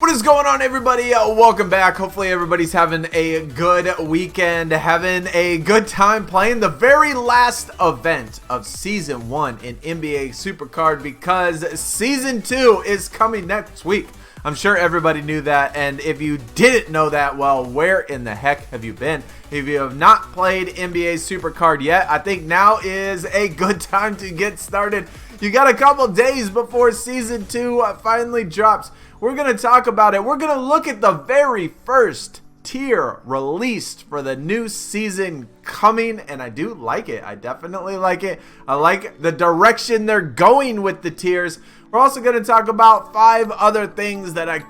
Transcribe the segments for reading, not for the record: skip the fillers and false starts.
What is going on, everybody? Welcome back. Hopefully everybody's having a good weekend, having a good time playing the very last event of Season 1 in NBA SuperCard, because Season 2 is coming next week. I'm sure everybody knew that, and if you didn't know that, well, where in the heck have you been? If you have not played NBA SuperCard yet, I think now is a good time to get started. You got a couple days before Season 2 finally drops. We're going to talk about it. We're going to look at the very first tier released for the new season coming, and I do like it. I definitely like it. I like the direction they're going with the tiers. We're also going to talk about 5 other things that I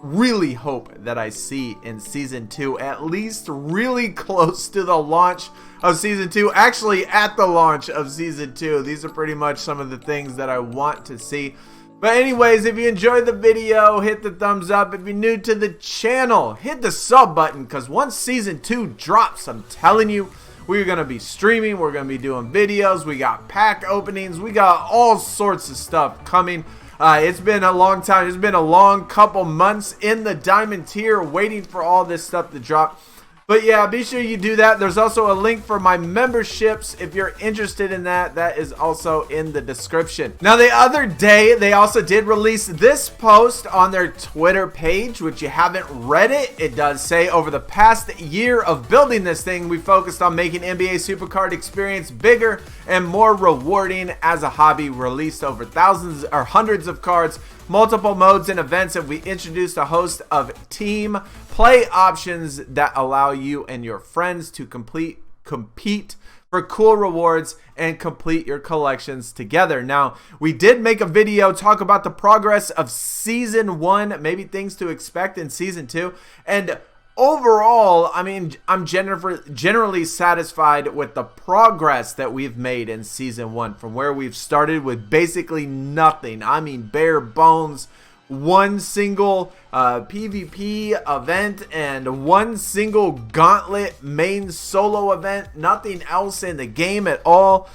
really hope that I see in Season 2, at least really close to the launch of Season 2. Actually, at the launch of Season 2. These are pretty much some of the things that I want to see. But anyways, if you enjoyed the video, hit the thumbs up. If you're new to the channel, hit the sub button, because once Season 2 drops, I'm telling you, we're going to be streaming, we're going to be doing videos, we got pack openings, we got all sorts of stuff coming. It's been a long time, it's been a long couple months in the diamond tier waiting for all this stuff to drop. But yeah, be sure you do that. There's also a link for my memberships if you're interested in that. That is also in the description. Now, the other day, they also did release this post on their Twitter page, which you haven't read it. It does say, over the past year of building this thing, we focused on making NBA SuperCard experience bigger and more rewarding as a hobby. Released over thousands or hundreds of cards, multiple modes and events, and we introduced a host of team play options that allow you and your friends to compete for cool rewards and complete your collections together. Now, we did make a video talk about the progress of Season 1, maybe things to expect in Season 2, and overall, I mean, I'm generally satisfied with the progress that we've made in Season 1 from where we've started with basically nothing. I mean, bare bones. One single PvP event and one single gauntlet main solo event. Nothing else in the game at all.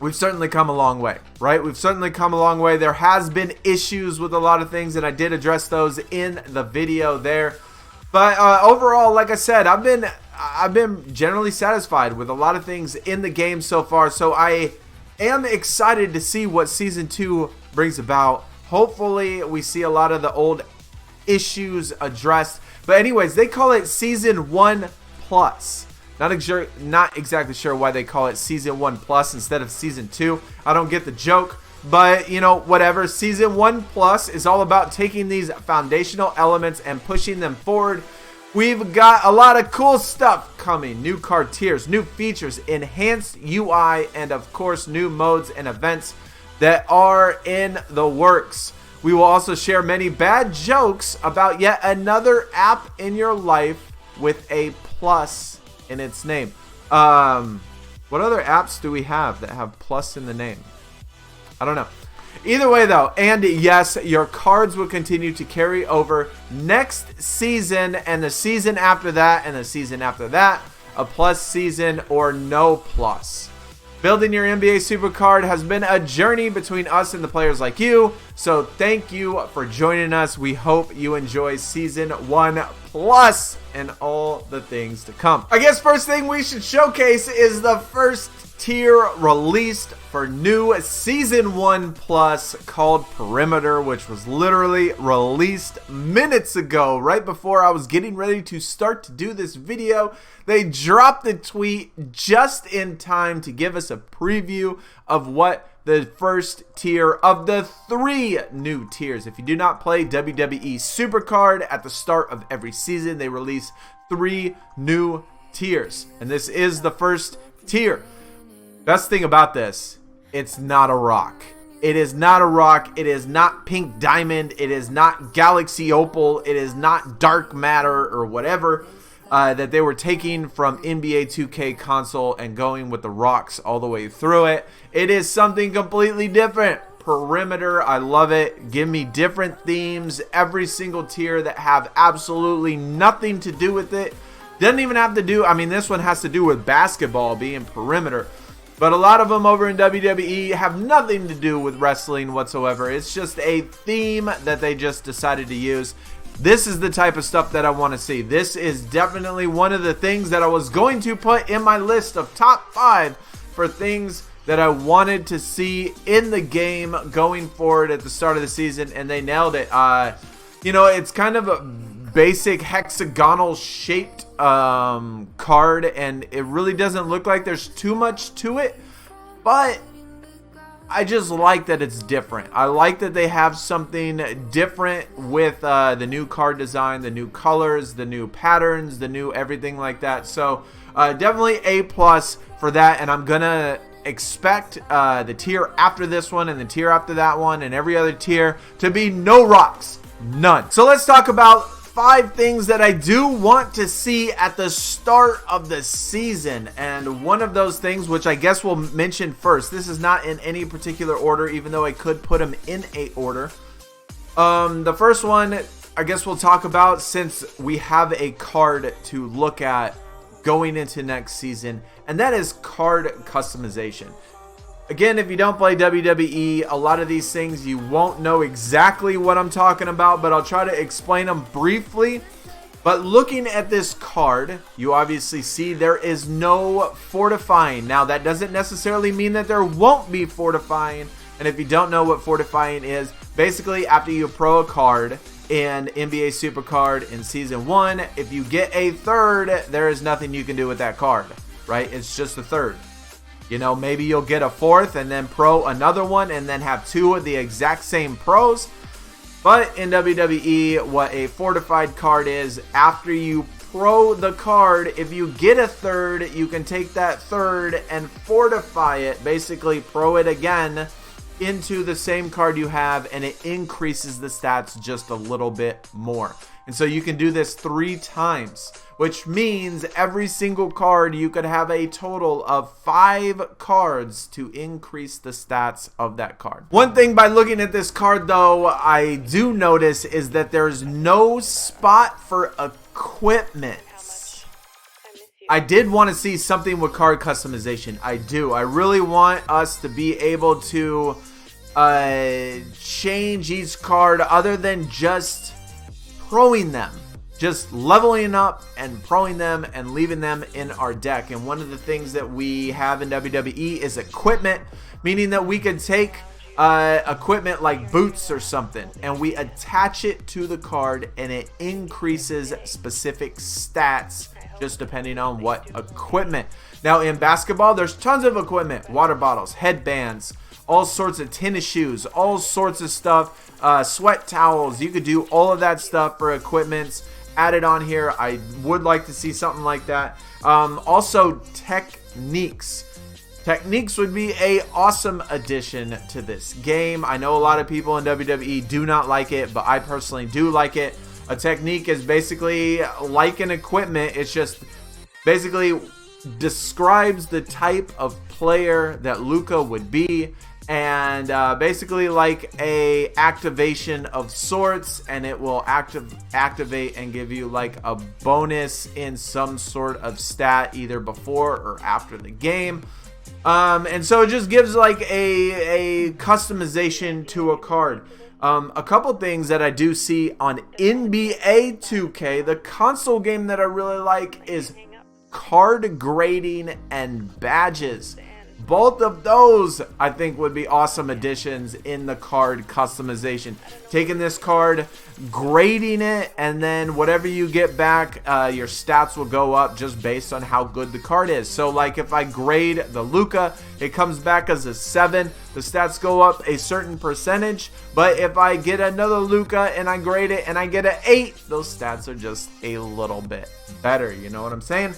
We've certainly come a long way, right? We've certainly come a long way. There has been issues with a lot of things, and I did address those in the video there. But overall, like I said, I've been generally satisfied with a lot of things in the game so far. So I am excited to see what Season 2 brings about. Hopefully we see a lot of the old issues addressed. But anyways, they call it Season 1 Plus. Not exactly sure why they call it Season 1 Plus instead of Season 2. I don't get the joke. But, you know, whatever. Season 1 Plus is all about taking these foundational elements and pushing them forward. We've got a lot of cool stuff coming. New card tiers, new features, enhanced UI, and of course new modes and events that are in the works. We will also share many bad jokes about yet another app in your life with a plus in its name. What other apps do we have that have plus in the name? I don't know. Either way though, and yes, your cards will continue to carry over next season and the season after that and the season after that. A plus season or no plus. Building your NBA SuperCard has been a journey between us and the players like you. So thank you for joining us. We hope you enjoy Season 1 Plus and all the things to come. I guess first thing we should showcase is the first tier released for new Season 1 Plus called Perimeter, which was literally released minutes ago, right before I was getting ready to start to do this video. They dropped the tweet just in time to give us a preview of what the first tier of the 3 new tiers. If you do not play WWE SuperCard, at the start of every season, they release 3 new tiers. And this is the first tier. Best thing about this, it's not a rock. It is not a rock. It is not pink diamond. It is not galaxy opal. It is not dark matter or whatever that they were taking from NBA 2K console and going with the rocks all the way through it. It is something completely different. Perimeter, I love it. Give me different themes, every single tier that have absolutely nothing to do with it. Doesn't even have to do, I mean, this one has to do with basketball being perimeter. But a lot of them over in WWE have nothing to do with wrestling whatsoever. It's just a theme that they just decided to use. This is the type of stuff that I want to see. This is definitely one of the things that I was going to put in my list of top 5 for things that I wanted to see in the game going forward at the start of the season, and they nailed it. You know, it's kind of a basic hexagonal shaped card, and it really doesn't look like there's too much to it, but I just like that it's different. I like that they have something different with the new card design, the new colors, the new patterns, the new everything like that. So definitely A+ for that, and I'm gonna expect the tier after this one and the tier after that one and every other tier to be no rocks, none. So let's talk about 5 things that I do want to see at the start of the season. And one of those things, which I guess we'll mention first, this is not in any particular order, even though I could put them in a order. The first one I guess we'll talk about, since we have a card to look at going into next season, and that is card customization. Again, if you don't play WWE, a lot of these things you won't know exactly what I'm talking about, but I'll try to explain them briefly. But looking at this card, you obviously see there is no fortifying. Now, that doesn't necessarily mean that there won't be fortifying. And if you don't know what fortifying is, basically after you pro a card in NBA SuperCard in Season 1, if you get a third, there is nothing you can do with that card, right? It's just a third. You know, maybe you'll get a fourth and then pro another one and then have 2 of the exact same pros. But in WWE, what a fortified card is, after you pro the card, if you get a third, you can take that third and fortify it, basically pro it again into the same card you have, and it increases the stats just a little bit more. And so you can do this 3 times, which means every single card you could have a total of 5 cards to increase the stats of that card. One thing by looking at this card though, I do notice is that there's no spot for equipment. I did want to see something with card customization. I do. I really want us to be able to change each card other than just proing them, just leveling up and proing them and leaving them in our deck. And one of the things that we have in WWE is equipment, meaning that we could take equipment like boots or something and we attach it to the card and it increases specific stats just depending on what equipment. Now in basketball, there's tons of equipment: water bottles, headbands, all sorts of tennis shoes, all sorts of stuff, sweat towels. You could do all of that stuff for equipments added on here. I would like to see something like that. Also, techniques. Techniques would be a awesome addition to this game. I know a lot of people in WWE do not like it, but I personally do like it. A technique is basically like an equipment. It's just basically describes the type of player that Luka would be, and basically like a activation of sorts, and it will activate and give you like a bonus in some sort of stat either before or after the game. And so it just gives like a customization to a card. A couple things that I do see on NBA 2K, the console game, that I really like is card grading and badges. Both of those I think would be awesome additions in the card customization. Taking this card, grading it, and then whatever you get back, your stats will go up just based on how good the card is. So like if I grade the Luka, it comes back as a 7. The stats go up a certain percentage. But if I get another Luka and I grade it and I get an 8, those stats are just a little bit better. You know what I'm saying?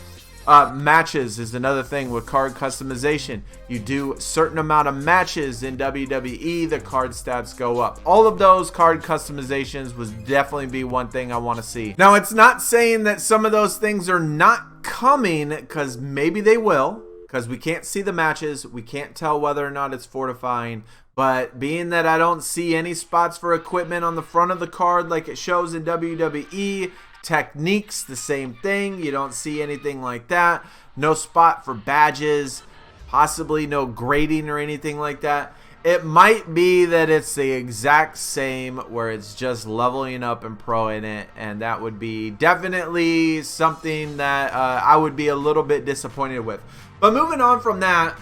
Matches is another thing with card customization. You do a certain amount of matches in WWE, the card stats go up. All of those card customizations would definitely be one thing I want to see. Now, it's not saying that some of those things are not coming, because maybe they will, because we can't see the matches. We can't tell whether or not it's fortifying. But being that I don't see any spots for equipment on the front of the card like it shows in WWE, techniques, the same thing. You don't see anything like that. No spot for badges. possibly no grading or anything like that. It might be that it's the exact same where it's just leveling up and pro in it, and that would be definitely something that I would be a little bit disappointed with. But moving on from that,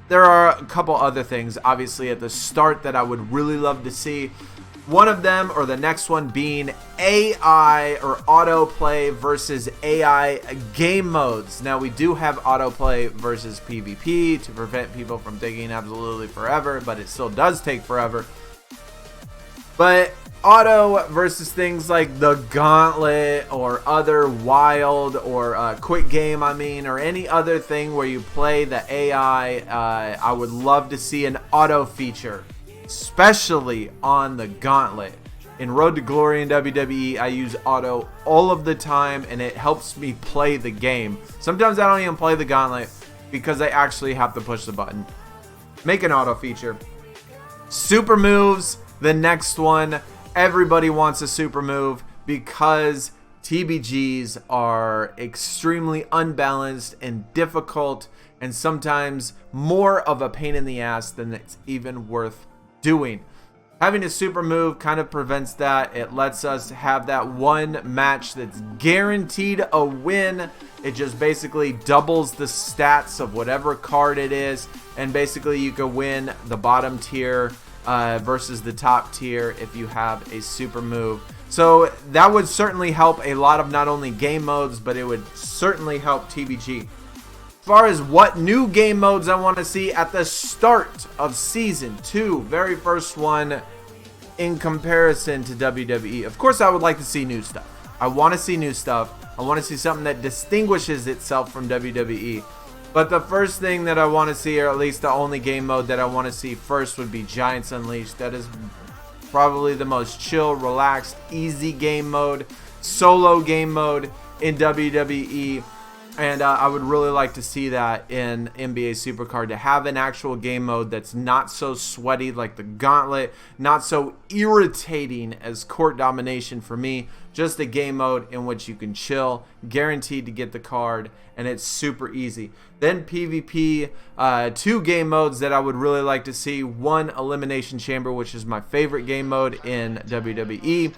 there are a couple other things obviously at the start that I would really love to see. One of them, or the next one, being AI or autoplay versus AI game modes. Now, we do have autoplay versus PvP to prevent people from taking absolutely forever, but it still does take forever. But auto versus things like the Gauntlet or other wild or quick game, or any other thing where you play the AI, I would love to see an auto feature, especially on the Gauntlet. In Road to Glory in WWE, I use auto all of the time, and it helps me play the game. Sometimes I don't even play the Gauntlet because I actually have to push the button. Make an auto feature. Super moves, the next one. Everybody wants a super move because TBGs are extremely unbalanced and difficult, and sometimes more of a pain in the ass than it's even worth doing. Having a super move kind of prevents that. It lets us have that one match that's guaranteed a win. It just basically doubles the stats of whatever card it is, and basically you can win the bottom tier versus the top tier if you have a super move. So that would certainly help a lot of not only game modes, but it would certainly help TBG. As far as what new game modes I want to see at the start of Season 2, very first one in comparison to WWE. Of course, I would like to see new stuff. I want to see new stuff. I want to see something that distinguishes itself from WWE. But the first thing that I want to see, or at least the only game mode that I want to see first, would be Giants Unleashed. That is probably the most chill, relaxed, easy game mode, solo game mode in WWE. And I would really like to see that in NBA SuperCard, to have an actual game mode that's not so sweaty like the Gauntlet, not so irritating as Court Domination for me. Just a game mode in which you can chill, guaranteed to get the card, and it's super easy. Then PvP, two game modes that I would really like to see. One, Elimination Chamber, which is my favorite game mode in WWE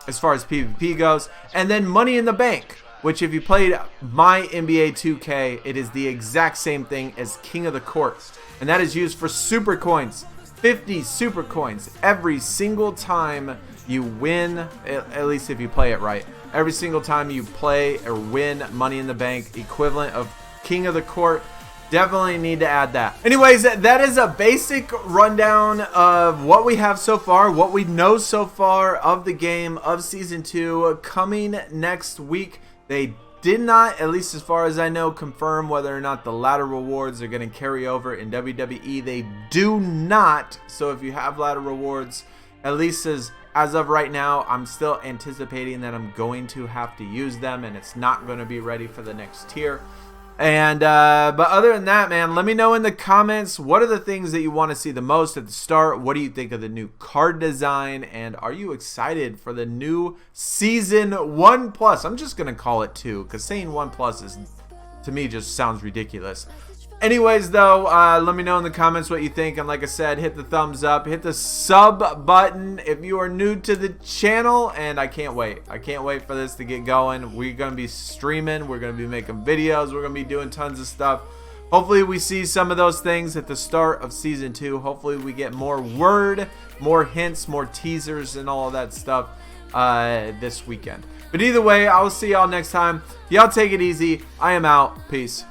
as far as PvP goes. And then Money in the Bank, which if you played my NBA 2K, it is the exact same thing as King of the Court. And that is used for super coins. 50 super coins every single time you win, at least if you play it right. Every single time you play or win Money in the Bank, equivalent of King of the Court. Definitely need to add that. Anyways, that is a basic rundown of what we have so far, what we know so far of the game of Season 2. Coming next week, they did not, at least as far as I know, confirm whether or not the ladder rewards are going to carry over in WWE. They do not. So if you have ladder rewards, at least as of right now, I'm still anticipating that I'm going to have to use them, and it's not going to be ready for the next tier. And but other than that, man, let me know in the comments, what are the things that you want to see the most at the start? What do you think of the new card design? And are you excited for the new Season 1+? I'm just going to call it 2, because saying 1+ is, to me, just sounds ridiculous. Anyways, though, let me know in the comments what you think. And like I said, hit the thumbs up, hit the sub button if you are new to the channel. And I can't wait. I can't wait for this to get going. We're going to be streaming. We're going to be making videos. We're going to be doing tons of stuff. Hopefully we see some of those things at the start of Season 2. Hopefully we get more word, more hints, more teasers, and all of that stuff this weekend. But either way, I will see y'all next time. Y'all take it easy. I am out. Peace.